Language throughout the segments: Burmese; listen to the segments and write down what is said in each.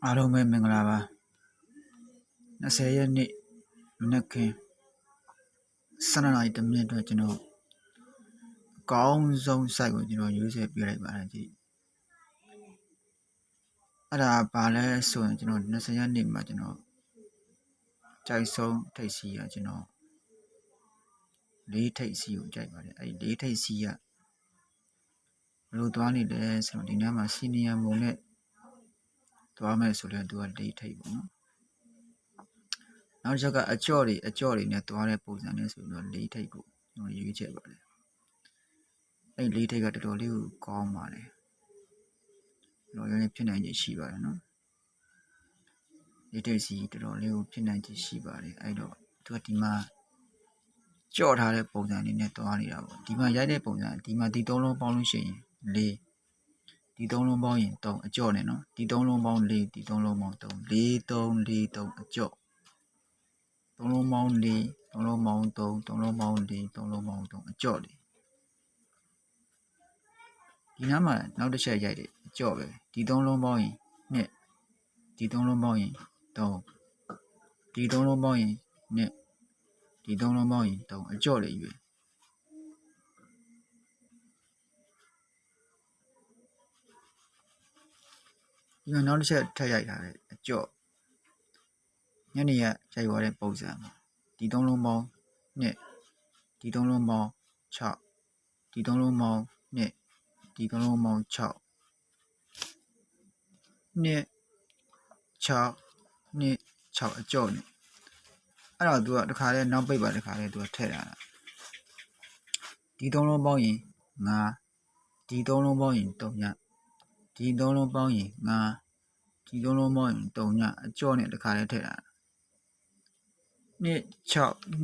အားလုံးပဲမင်္ဂလာပါ20ရက်နေ့မနက်ခင်း12နာရီ10မိနစ်အတွက်ကျွန်တော်အကောင်းဆုံး site ကိုကျွန်တော်ရွေးချယ်ပြလိုက်ပါတယ်ကြည့်အဲ့ဒါဘာလဲဆိုရင်ကျွန်တော်20ရက်နေ့မှာကျွန်တော်ကြိုက်ဆုံးထိပ်စီးရကျွန်တော်၄ထိပ်စီးကိုကြိုက်ပါတယ်အဲ့ဒီ၄ထိပ်စီးကဘယ်လိုသွားနေလဲဆိုတော့ဒီနေ့မှာ senior မုံနဲ့သွားမယ်ဆိုတော့သူက၄ထိပ်ပေါ့နော်နောက်တစ်ချက်ကအကြော့တွေနဲ့သွားတဲ့ပုံစံနဲ့ဆိုတော့၄ထိပ်ကိုကျွန်တော်ရွေးချယ်ပါတယ်အဲ့၄ထိပ်ကတော်တော်လေးကိုကောင်းပါတယ်တော်တော်လေးဖြစ်နိုင်ခြေရှိပါတယ်နော်၄ထိပ်စီတော်တော်လေးကိုဖြစ်နိုင်ခြေရှိပါတယ်အဲ့တော့သူကဒီမှာကြော့ထားတဲ့ပုံစံလေးနဲ့သွားနေတာပေါ့ဒီမှာရိုက်တဲ့ပုံစံဒီမှာဒီ၃လုံးပေါင်းလို့ရှိရင်၄ဒီ၃လုံးပေါင်းရင်3အကြော့နဲ့နော်ဒီ၃လုံးပေါင်း4ဒီ၃လုံးပေါင်း3 4 3 4 3အကြော့3လုံးပေါင်း4 3လုံးပေါင်း3 3လုံးပေါင်း4 3လုံးပေါင်း3အကြော့လေးဒီနားမှာနောက်တစ်ချက်ရိုက်တယ်အကြော့ပဲဒီ3လုံးပေါင်းရင်2ဒီ3လုံးပေါင်းရင်3ဒီ3လုံးပေါင်းရင်2ဒီ3လုံးပေါင်းရင်3အကြော့လေးရွေးဒီမှာနောက်တစ်ချက်ထပ်ရိုက်ထားတယ်အကြော့ညနေရရိုက်သွားတဲ့ပုံစံမှာဒီ3လုံးပေါင်း2ဒီ3လုံးပေါင်း6ဒီ3လုံးပေါင်း2ဒီ3လုံးပေါင်း6 2 6 2 6အကြော့နဲ့အဲ့တော့သူကတခါလဲနောက်ပိတ်ပါတခါလဲသူကထည့်ရတာဒီ3လုံးပေါင်းရင်5ဒီ3လုံးပေါင်းရင်3ညဒီ3လုံးပေါင်းရင်5ဒီ3လုံးပေါင်းရင်3ညအကြော့နဲ့တခါလဲထည့်ရတာ2 6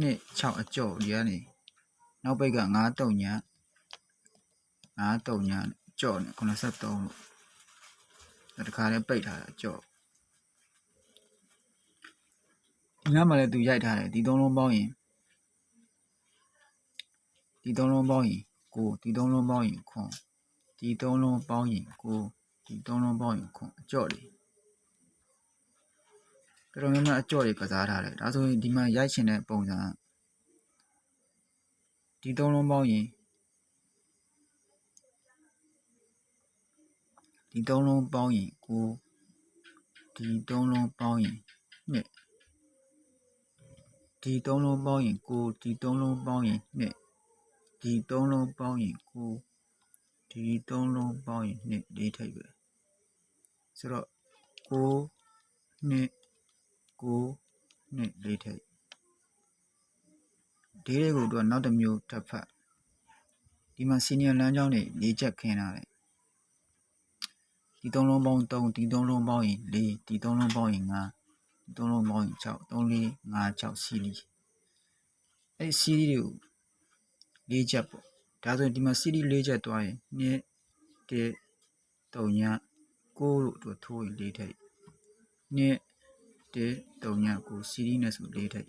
2 6အကြော့ဒီကနေနောက်ပိတ်က5 3ည5 3ညအကြော့နဲ့83လို့တခါလဲပိတ်ထားတာအကြော့ဒီနားမှာလည်းသူရိုက်ထားတယ်ဒီ3လုံးပေါင်းရင်ဒီ3လုံးပေါင်းရင်9ဒီ3လုံးပေါင်းရင်9ဒီ3လုံးပေါင်းရင်9ဒီ3လုံးပေါင်းရင်9အကြော့လေးတော်တော်များများအကြော့တွေကစားထားတယ်ဒါဆိုရင်ဒီမှာရိုက်ချင်တဲ့ပုံစံဒီ3လုံးပေါင်းရင်ဒီ3လုံးပေါင်းရင်9ဒီ3လုံးပေါင်းရင်2ဒီ3လုံးပေါင်းရင်9ဒီ3လုံးပေါင်းရင်2ဒီ3လုံးပေါင်းရင်9ဒီ3လုံးပေါင်းရင်2၄ထိပ်ပဲဆိုတော့9 2 9 2 4ထိပ်ဒီတွေကိုသူကနောက်တစ်မျိုးထပ်ဖတ်ဒီမှာ senior လမ်းကြောင်းတွေ၄ချက်ခင်းထားတယ်ဒီ3လုံးပေါင်း3ဒီ3လုံးပေါင်းရင်4ဒီ3လုံးပေါင်းရင်5ဒီ3လုံးပေါင်းရင်6 3 4 5 6စီလီအဲ့စီလီတွေကို4ချက်ပေါ့ဒါဆိုရင်ဒီမှာစီလီ4ချက်သွားရင်2 1 3ည9လို့သူထိုးရင်4ထိပ်2 1 3ည9စီလီနဲ့ဆို4ထိပ်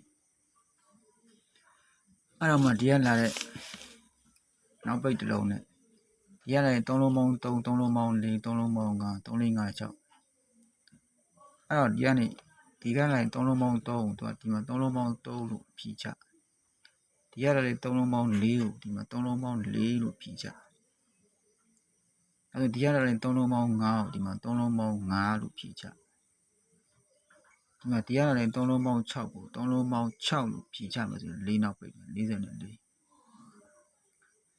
အဲ့တော့မှဒီကလာတဲ့နောက်ပိတ်တစ်လုံးနဲ့ဒီကလာတဲ့3လုံးပေါင်း3 3လုံးပေါင်း4 3လုံးပေါင်း5 3 4 5 6အဲ့တော့ဒီကနေဒီကလာတဲ့3လုံးပေါင်း3ကိုသူကဒီမှာ3လုံးပေါင်း3လို့ဖြီးချဒီကလာတဲ့3လုံးပေါင်း4ကိုဒီမှာ3လုံးပေါင်း4လို့ဖြီးချအဲ့တော့ဒီကလာတဲ့3လုံးပေါင်း5ကိုဒီမှာ3လုံးပေါင်း5လို့ဖြီးချဒီမှာဒီကလာတဲ့3လုံးပေါင်း6ကို3လုံးပေါင်း6လို့ဖြီးချမှာဆိုရင်4နောက်ပိတ်44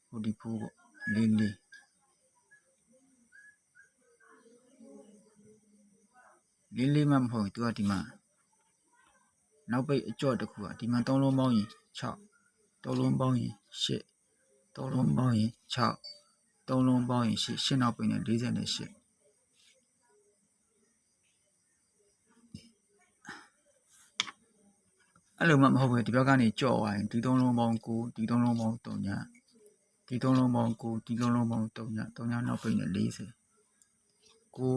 ဟိုဒီဖိုးပေါ့44မှမဟုတ်သူကဒီမှာနောက်ပိတ်အကြော့တစ်ခုကဒီမှာ3လုံးပေါင်းရင်6 3လုံးပေါင်းရင်8 3လုံးပေါင်းရင်6 3လုံးပေါင်းရင်8 8နောက်ပိတ်နဲ့48အဲ့လိုမှမဟုတ်ဘူးဒီဘက်ကနေကြော့သွားရင်ဒီ3လုံးပေါင်း9ဒီ3လုံးပေါင်း3ညဒီ3လုံးပေါင်း9ဒီ3လုံးပေါင်း3ည3ညနောက်ပိတ်နဲ့40 9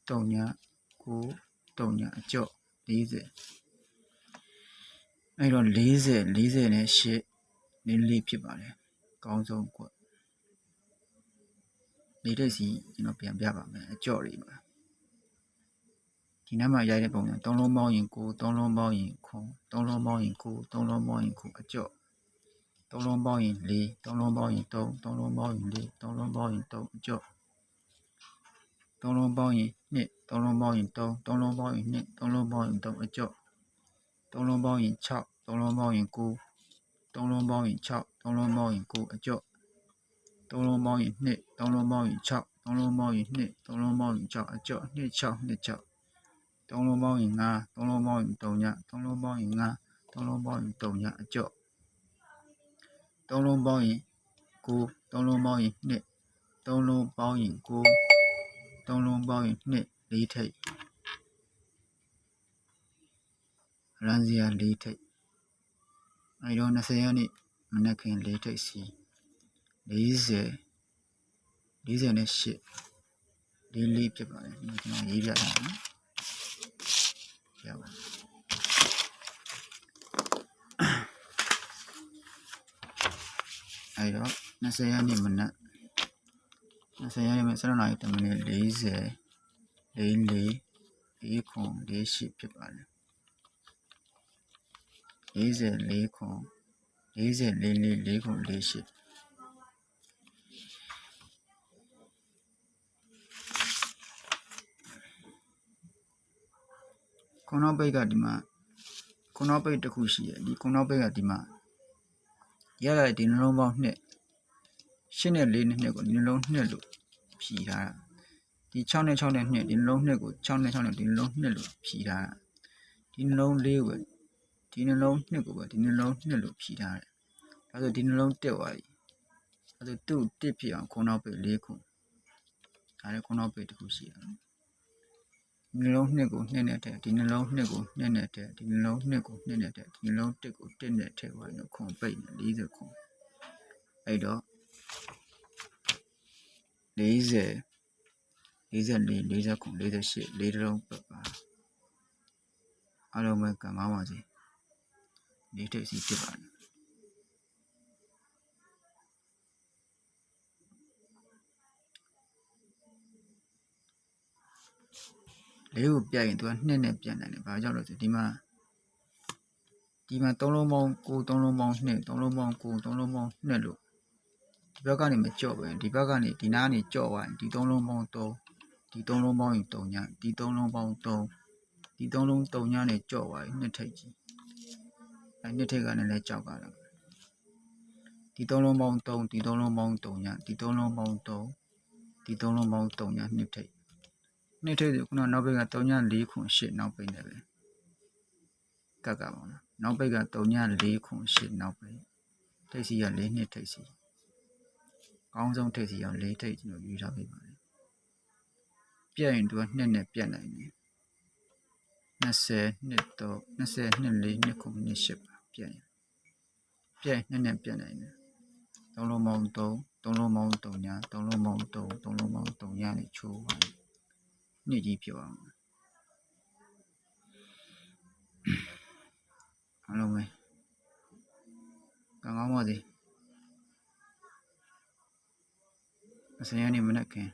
3ည9 3ညအကြော့40အဲ့တော့40နဲ့8လေးဖြစ်ပါတယ်အကောင်းဆုံးကွ၄ထိပ်စီကျွန်တော်ပြန်ပြပါမယ်အကြော့တွေပါ ဒီနားမှာရိုက်တဲ့ပုံစံ3လုံးပေါင်းရင်9 3လုံးပေါင်းရင်ခွန်3လုံးပေါင်းရင်9 3လုံးပေါင်းရင်ခွန်အကျော့3လုံးပေါင်းရင်4 3လုံးပေါင်းရင်3 3လုံးပေါင်းရင်4 3လုံးပေါင်းရင်3အကျော့3လုံးပေါင်းရင်2 3လုံးပေါင်းရင်3 3လုံးပေါင်းရင်2 3လုံးပေါင်းရင်3အကျော့3လုံးပေါင်းရင်6 3လုံးပေါင်းရင်9 3လုံးပေါင်းရင်6 3လုံးပေါင်းရင်9အကျော့3လုံးပေါင်းရင်2 3လုံးပေါင်းရင်6 3လုံးပေါင်းရင်2 3လုံးပေါင်းရင်6အကျော့2 6 2 6 3လုံးပေါင်းရင်5 3လုံးပေါင်းရင်3ည3လုံးပေါင်းရင်5 3လုံးပေါင်းရင်3ညအကျော့3လုံးပေါင်းရင်9 3လုံးပေါင်းရင်2 3လုံးပေါင်းရင်9 3လုံးပေါင်းရင်2 4ထိပ်ရန်စရာ4ထိပ်အဲဒီတော့20ရက်နေ့မနက်ခင်း4ထိပ်စီ40 48 44ဖြစ်ပါတယ်ဒီမှာကျွန်တော်ရေးပြတာနော်ရပါအဲဒီတော့20ရက်နေ့မနက်20ရက်နေ့17နာရီ10မိနစ်40 44 4ခွန်48ဖြစ်ပါတယ်44ခွန်40 44 4ခွန်48ခုနောက်ပိတ်ကဒီမှာခုနောက်ပိတ်တစ်ခုရှိတယ်ဒီခုနောက်ပိတ်ကဒီမှာရရဒီနှလုံးပေါင်း2 8နဲ့4နဲ့2ကိုဒီနှလုံး2လို့ဖြီးထားတာဒီ6နဲ့6နဲ့2ဒီနှလုံး2ကို6နဲ့6နဲ့ဒီနှလုံး2လို့ဖြီးထားတာဒီနှလုံး4ကိုဒီနှလုံး2ကိုပဲဒီနှလုံး2လို့ဖြီးထားတယ်ဒါဆိုဒီနှလုံးတက်သွားပြီဒါဆိုသူ့တစ်ဖြစ်အောင်ခုနောက်ပိတ်4ခုဒါလည်းခုနောက်ပိတ်တစ်ခုရှိတယ်နှလုံး2ကို2နဲ့ထည့်ဒီနှလုံး2ကို2နဲ့ထည့်ဒီနှလုံး2ကို2နဲ့ထည့်ဒီနှလုံး1ကို1နဲ့ထည့်သွားရင်ခွန်ပိတ်40ခွန်အဲ့တော့40 44 40ခွန်48 4လုံးပတ်ပါအားလုံးပဲကံကောင်းပါစေ၄ထိပ်စီဖြစ်ပါတယ်လေးကိုပြရင်သူက2နဲ့ပြန်နိုင်တယ်ဘာကြောင့်လဲဆိုဒီမှာ3လုံးပေါင်း9 3လုံးပေါင်း2 3လုံးပေါင်း9 3လုံးပေါင်း2လို့ဒီဘက်ကနေမကြော့ပဲဒီဘက်ကနေဒီနားကနေကြော့သွားရင်ဒီ3လုံးပေါင်း3ဒီ3လုံးပေါင်းရင်3ညဒီ3လုံးပေါင်း3ဒီ3လုံး3ညနဲ့ကြော့သွားရင်2ထိပ်ကြီးအဲ2ထိပ်ကနေလည်းကြောက်ကြတယ်ဒီ3လုံးပေါင်း3ဒီ3လုံးပေါင်း3ညဒီ3လုံးပေါင်း3ဒီ3လုံးပေါင်း3ည2ထိပ်2ထိပ်ဆိုခုနနောက်ပိတ်က3ည4ခွန်8နောက်ပိတ်နေပဲကတ်ကပါလားနောက်ပိတ်က3ည4ခွန်8နောက်ပိတ်ထိပ်စီက4နှစ်ထိပ်စီကောင်းဆုံးထိပ်စီအောင်4ထိပ်ကျွန်တော်ယူထားပေးပါတယ်ပြက်ရင်သူက2နဲ့ပြက်နိုင်တယ်20နှစ်တော့20နှစ်4နှစ်ခုနှစ်8ပါပြက်ရင်2နဲ့ပြက်နိုင်တယ်3လုံးပေါင်း3 3လုံးပေါင်း3ည3လုံးပေါင်း3 3လုံးပေါင်း3ညနဲ့ချိုးပါနှစ်ကြီးဖြစ်အောင်အားလုံးပဲကောင်းပါစေအစရနေ့မနက်ခင်း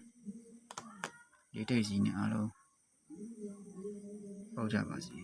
၄ထိပ်စီနဲ့အားလုံးပေါက်ကြပါစေ